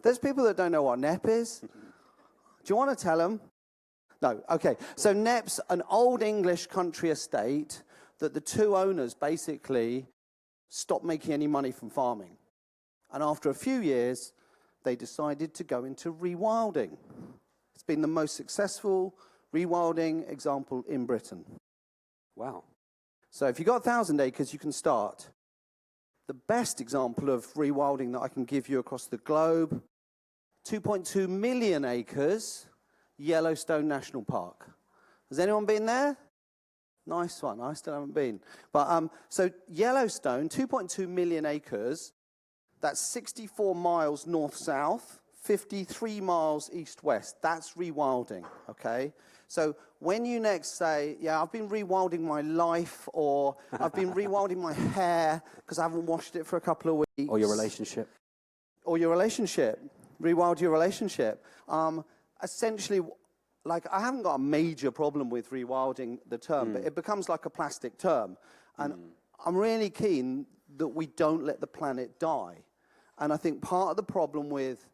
There's people that don't know what Knepp is. Do you want to tell them? No, okay. So Knepp's an old English country estate that the two owners basically stopped making any money from farming. And after a few years, they decided to go into rewilding. It's been the most successful rewilding example in Britain. Wow. So if you've got 1,000 acres, you can start. The best example of rewilding that I can give you across the globe, 2.2 million acres, Yellowstone National Park. Has anyone been there? Nice one. I still haven't been. But so Yellowstone, 2.2 million acres, that's 64 miles north-south, 53 miles east-west. That's rewilding, okay? So when you next say, yeah, I've been rewilding my life, or I've been rewilding my hair because I haven't washed it for a couple of weeks. Or your relationship. Or your relationship. Rewild your relationship. Essentially, like, I haven't got a major problem with rewilding the term, but it becomes like a plastic term. And I'm really keen that we don't let the planet die. And I think part of the problem with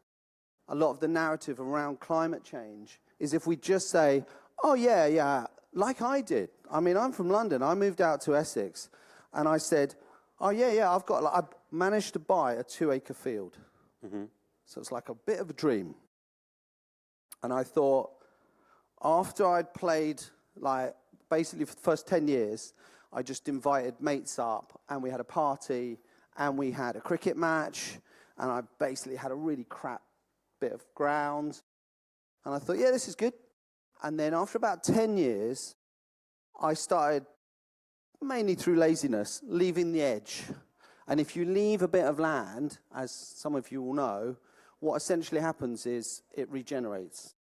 a lot of the narrative around climate change is if we just say, oh, yeah, like I did. I mean, I'm from London. I moved out to Essex. And I said, oh, yeah, I managed to buy a 2-acre field. So it's like a bit of a dream. And I thought, after I'd played, like, basically for the first 10 years, I just invited mates up, and we had a party, and we had a cricket match, and I basically had a really crap bit of ground. And I thought, yeah, this is good. And then after about 10 years, I started, mainly through laziness, leaving the edge. And if you leave a bit of land, as some of you will know, what essentially happens is it regenerates.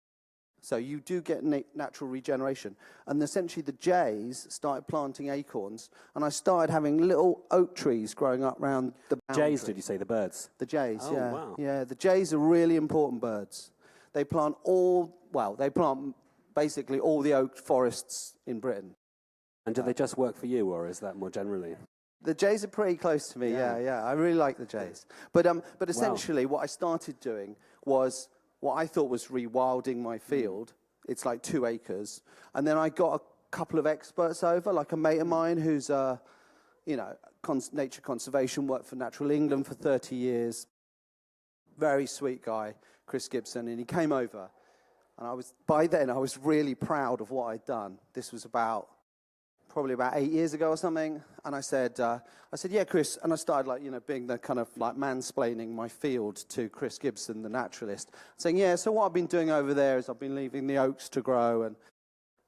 So you do get natural regeneration. And essentially the jays started planting acorns, and I started having little oak trees growing up around the boundary. Jays, did you say, the birds? The jays, oh, yeah. Wow. Yeah, the jays are really important birds. They plant basically all the oak forests in Britain. And do they just work for you, or is that more generally? The jays are pretty close to me, yeah. I really like the jays. But essentially what I started doing was what I thought was rewilding my field. It's like 2 acres. And then I got a couple of experts over, like a mate of mine who's, nature conservation, worked for Natural England for 30 years. Very sweet guy, Chris Gibson, and he came over. And by then I was really proud of what I'd done. This was probably about 8 years ago or something. And I said, yeah, Chris. And I started being the kind of like mansplaining my field to Chris Gibson, the naturalist, saying, yeah, so what I've been doing over there is I've been leaving the oaks to grow. And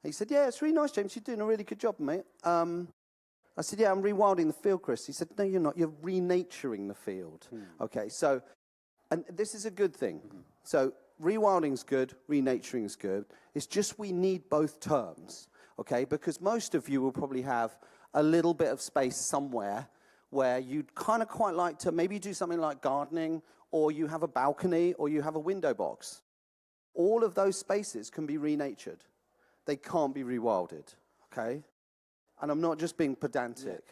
he said, yeah, it's really nice, James. You're doing a really good job, mate. I said, yeah, I'm rewilding the field, Chris. He said, no, you're not. You're renaturing the field. Okay, so, and this is a good thing. So rewilding's good, renaturing's good. It's just we need both terms. Okay, because most of you will probably have a little bit of space somewhere where you'd kind of quite like to maybe do something like gardening, or you have a balcony, or you have a window box. All of those spaces can be renatured. They can't be rewilded, okay? And I'm not just being pedantic.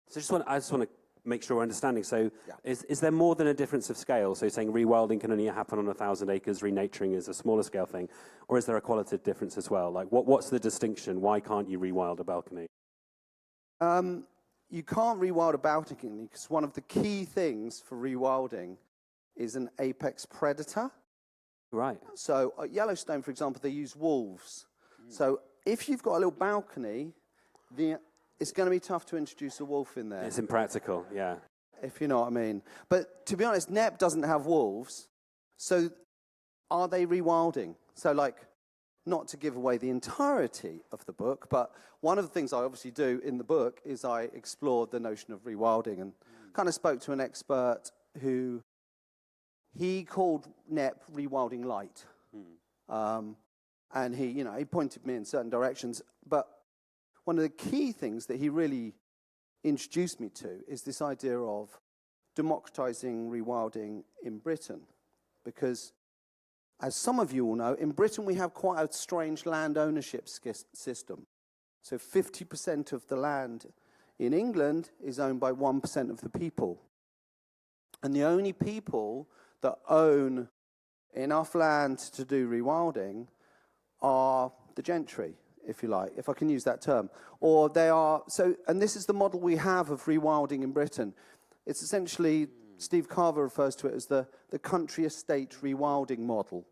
So I just want to make sure we're understanding. So is there more than a difference of scale? So saying rewilding can only happen on 1,000 acres, renaturing is a smaller scale thing, or is there a qualitative difference as well? Like what's the distinction? Why can't you rewild a balcony? You can't rewild a balcony because one of the key things for rewilding is an apex predator. Right. So at Yellowstone, for example, they use wolves. So if you've got a little balcony, it's going to be tough to introduce a wolf in there. It's impractical, yeah. If you know what I mean. But to be honest, Knepp doesn't have wolves. So are they rewilding? So not to give away the entirety of the book, but one of the things I obviously do in the book is I explore the notion of rewilding and kind of spoke to an expert who he called Knepp rewilding light. And he pointed me in certain directions. But one of the key things that he really introduced me to is this idea of democratizing rewilding in Britain. Because, as some of you will know, in Britain we have quite a strange land ownership system. So 50% of the land in England is owned by 1% of the people. And the only people that own enough land to do rewilding are the gentry, if you like, if I can use that term. Or they are, so, and this is the model we have of rewilding in Britain. It's essentially, Steve Carver refers to it as the country estate rewilding model.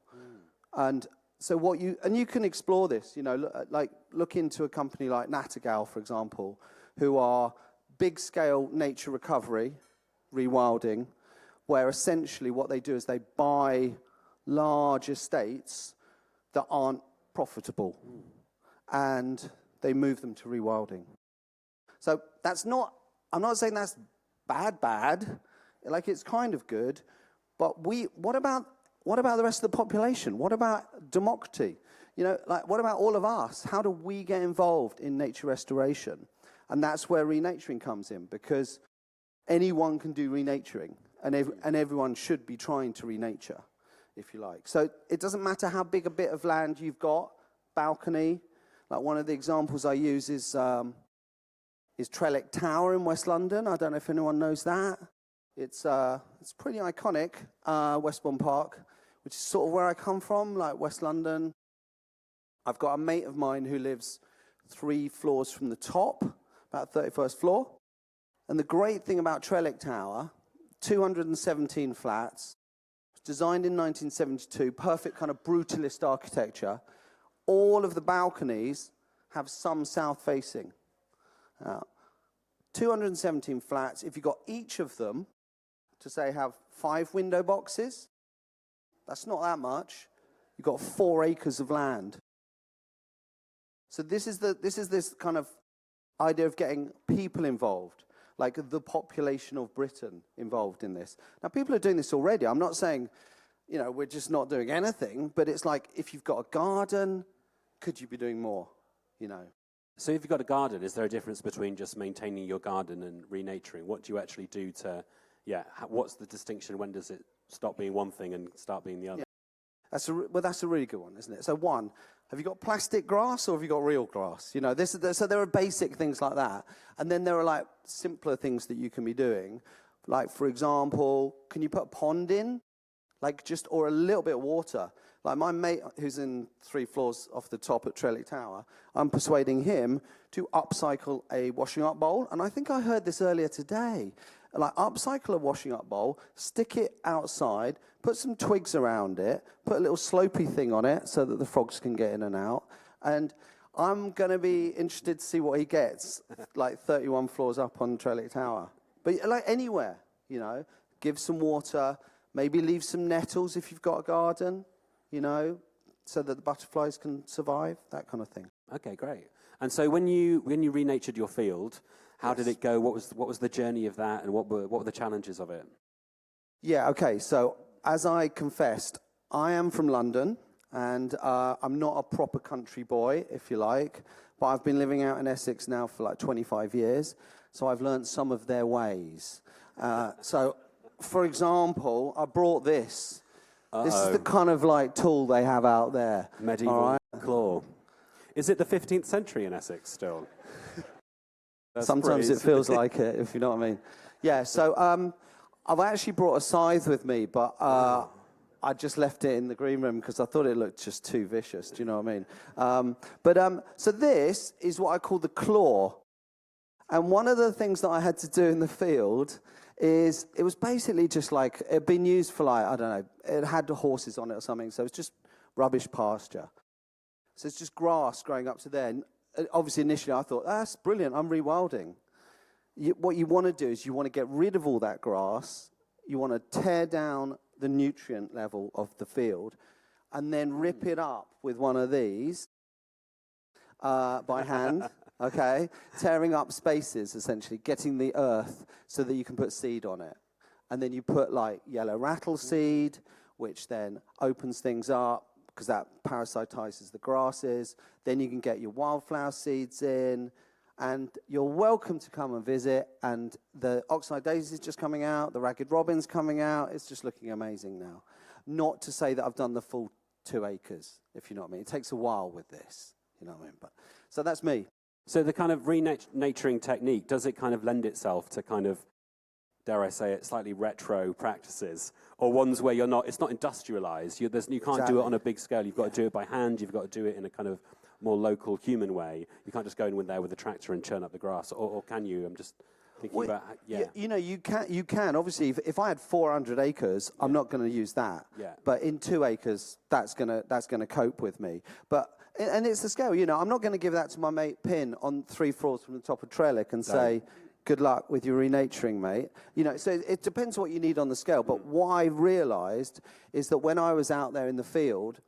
And so what you can explore this, you know, look into a company like Nattergal, for example, who are big scale nature recovery, rewilding, where essentially what they do is they buy large estates that aren't profitable and they move them to rewilding. So that's not, I'm not saying that's bad, like it's kind of good, but what about the rest of the population? What about democracy? You know, like what about all of us? How do we get involved in nature restoration? And that's where renaturing comes in, because anyone can do renaturing, and everyone should be trying to renature, if you like. So it doesn't matter how big a bit of land you've got, balcony. Like one of the examples I use is Trellick Tower in West London. I don't know if anyone knows that. It's pretty iconic, Westbourne Park, which is sort of where I come from, like West London. I've got a mate of mine who lives 3 floors from the top, about 31st floor. And the great thing about Trellick Tower, 217 flats, designed in 1972, perfect kind of brutalist architecture. All of the balconies have some south facing. 217 flats, if you got each of them to say have 5 window boxes, that's not that much. You've got 4 acres of land. So this is this kind of idea of getting people involved, like the population of Britain involved in this. Now, people are doing this already. I'm not saying, you know, we're just not doing anything, but it's like if you've got a garden, could you be doing more, you know? So if you've got a garden, is there a difference between just maintaining your garden and renaturing? What do you actually do to, what's the distinction? When does it stop being one thing and start being the other? Yeah. That's a really good one, isn't it? So one, have you got plastic grass or have you got real grass? You know, so there are basic things like that. And then there are like simpler things that you can be doing. Like, for example, can you put a pond in? Like or a little bit of water. Like my mate who's in 3 floors off the top at Trellick Tower, I'm persuading him to upcycle a washing up bowl. And I think I heard this earlier today. Like upcycle a washing up bowl, stick it outside, put some twigs around it, put a little slopey thing on it so that the frogs can get in and out. And I'm going to be interested to see what he gets, like 31 floors up on Trellick Tower. But like anywhere, you know, give some water, maybe leave some nettles if you've got a garden, you know, so that the butterflies can survive, that kind of thing. Okay, great. And so when you renatured your field, how did it go? What was the journey of that, and what were the challenges of it? Yeah, okay. So as I confessed, I am from London, and I'm not a proper country boy, if you like, but I've been living out in Essex now for like 25 years, so I've learned some of their ways. So, for example, I brought this. This is the kind of like tool they have out there. Medieval claw. Is it the 15th century in Essex still? Sometimes it feels like it, if you know what I mean. Yeah, so I've actually brought a scythe with me, but I just left it in the green room because I thought it looked just too vicious, do you know what I mean? So this is what I call the claw. And one of the things that I had to do in the field is it was basically just like, it had been used for like, I don't know, it had the horses on it or something, so it's just rubbish pasture. So it's just grass growing up to there. And obviously, initially, I thought, that's brilliant, I'm rewilding. What you want to do is you want to get rid of all that grass, you want to tear down the nutrient level of the field, and then rip it up with one of these by hand, okay? Tearing up spaces, essentially, getting the earth so that you can put seed on it. And then you put, like, yellow rattle seed, which then opens things up, because that parasitizes the grasses. Then you can get your wildflower seeds in, and you're welcome to come and visit. And the oxeye daisy is just coming out, the ragged robin's coming out. It's just looking amazing now. Not to say that I've done the full 2 acres, if you know what I mean. It takes a while with this, you know what I mean. But so that's me. So the kind of renaturing technique, does it kind of lend itself to kind of dare I say it, slightly retro practices, or ones where it's not industrialized. You can't do it on a big scale. You've got to do it by hand. You've got to do it in a kind of more local, human way. You can't just go in there with a tractor and churn up the grass, or can you? I'm just thinking about, You can. Obviously, if I had 400 acres, I'm not going to use that. Yeah. But in 2 acres, that's gonna cope with me. And it's the scale. I'm not going to give that to my mate Pin on 3 floors from the top of Trellick and say, good luck with your renaturing, mate. So it depends what you need on the scale. But what I realised is that when I was out there in the field,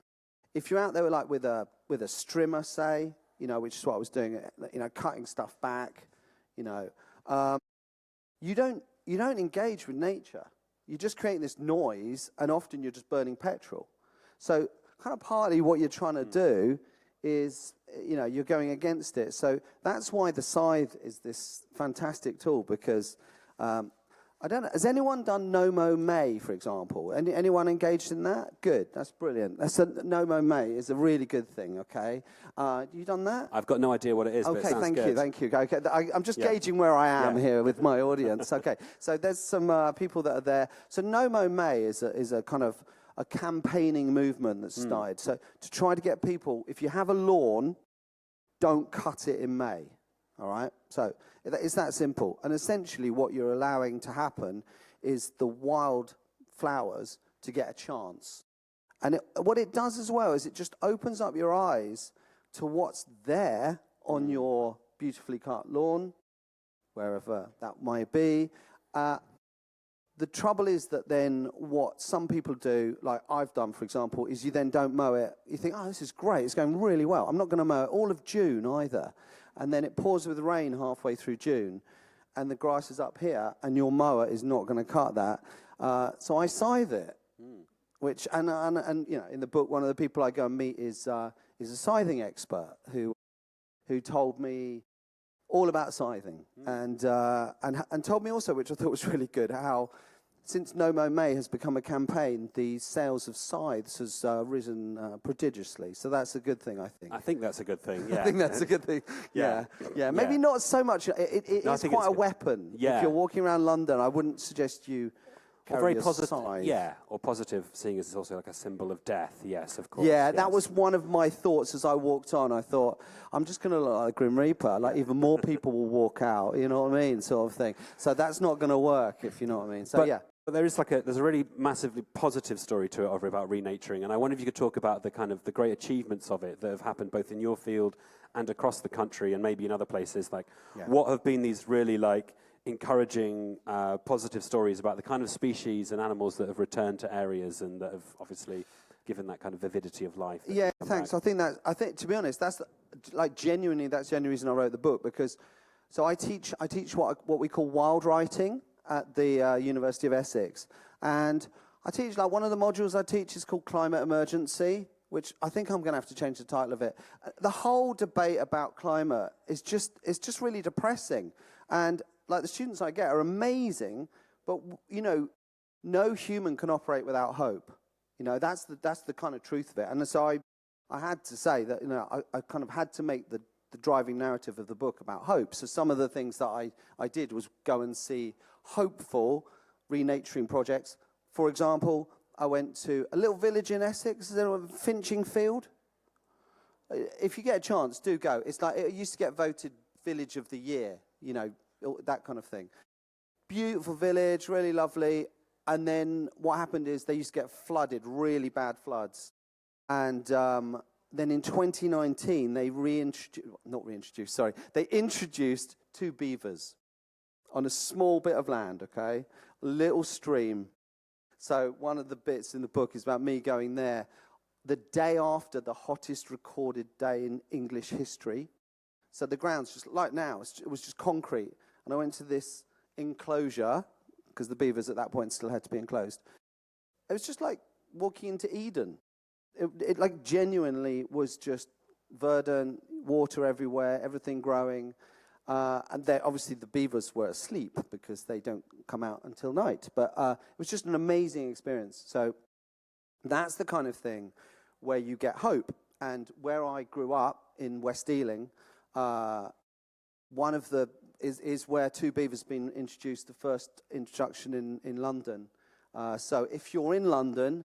if you're out there with a strimmer, say, which is what I was doing, cutting stuff back, you don't engage with nature. You're just creating this noise, and often you're just burning petrol. So kind of partly what you're trying to do is, you're going against it. So that's why the scythe is this fantastic tool, because I don't know, has anyone done No Mow May, for example? Anyone engaged in that? Good, that's brilliant. No Mow May is a really good thing, okay? You done that? I've got no idea what it is, but it sounds good. Thank you. Okay, I'm just gauging where I am here with my audience. Okay, so there's some people that are there. So No Mow May is a kind of a campaigning movement that's started. So to try to get people, if you have a lawn, don't cut it in May, all right? So it's that simple. And essentially what you're allowing to happen is the wild flowers to get a chance. And what it does as well is it just opens up your eyes to what's there on your beautifully cut lawn, wherever that might be. The trouble is that then what some people do, like I've done, for example, is you then don't mow it. You think, oh, this is great. It's going really well. I'm not going to mow it all of June either. And then it pours with rain halfway through June, and the grass is up here, and your mower is not going to cut that. So I scythe it, which, and in the book, one of the people I go and meet is a scything expert who told me all about scything, and told me also, which I thought was really good, how since No Mow May has become a campaign, the sales of scythes has risen prodigiously. So that's a good thing, I think. I think that's a good thing, yeah. I think that's a good thing. Yeah. Maybe not so much. It is quite a weapon. Yeah. If you're walking around London, I wouldn't suggest you carry very a positive. scythe. Yeah, or positive, seeing as it's also like a symbol of death. Yes, of course. Yeah, yes. that was one of my thoughts as I walked on. I thought, I'm just going to look like a Grim Reaper. Like, even more people will walk out, you know what I mean, sort of thing. So that's not going to work, if you know what I mean. So, But there's a really massively positive story to it about renaturing, and I wonder if you could talk about the great achievements of it that have happened both in your field and across the country, and maybe in other places. What have been these really encouraging, positive stories about the kind of species and animals that have returned to areas and that have obviously given that kind of vividity of life? Yeah, thanks. Back. I think to be honest, that's genuinely that's the only reason I wrote the book, because I teach what we call wild writing at the University of Essex, and I teach one of the modules I teach is called Climate Emergency, which I think I'm going to have to change the title of it. The whole debate about climate is just really depressing, and the students I get are amazing, but no human can operate without hope. That's the kind of truth of it. And so I had to say that I kind of had to make the driving narrative of the book about hope. So some of the things that I did was go and see hopeful renaturing projects. For example, I went to a little village in Essex, Finchingfield. If you get a chance, do go. It used to get voted Village of the Year, that kind of thing. Beautiful village, really lovely. And then what happened is they used to get flooded, really bad floods. And then in 2019, they introduced 2 beavers on a small bit of land, okay? A little stream. So one of the bits in the book is about me going there the day after the hottest recorded day in English history. So the ground's just like now, it was just concrete. And I went to this enclosure, because the beavers at that point still had to be enclosed. It was just like walking into Eden. It genuinely was just verdant, water everywhere, everything growing. And obviously the beavers were asleep because they don't come out until night. But it was just an amazing experience. So that's the kind of thing where you get hope. And where I grew up in West Ealing, one of the is where Two Beavers been introduced, the first introduction in London. So if you're in London,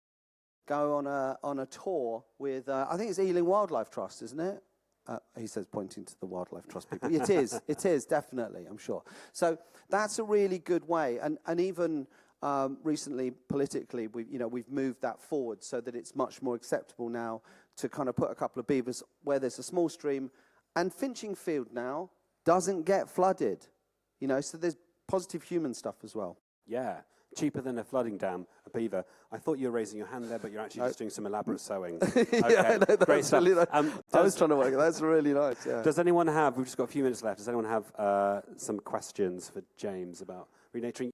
go on a tour with, I think it's Ealing Wildlife Trust, isn't it? He says, pointing to the Wildlife Trust people. It is, definitely, I'm sure. So that's a really good way. And even recently, politically, we've moved that forward so that it's much more acceptable now to kind of put a couple of beavers where there's a small stream. And Finchingfield now doesn't get flooded, so there's positive human stuff as well. Yeah. Cheaper than a flooding dam, a beaver. I thought you were raising your hand there, but you're actually just doing some elaborate sewing. Yeah, no, great stuff. Really nice. I was trying to work. That's really nice. Yeah. Does anyone have? We've just got a few minutes left. Does anyone have some questions for James about renaturing?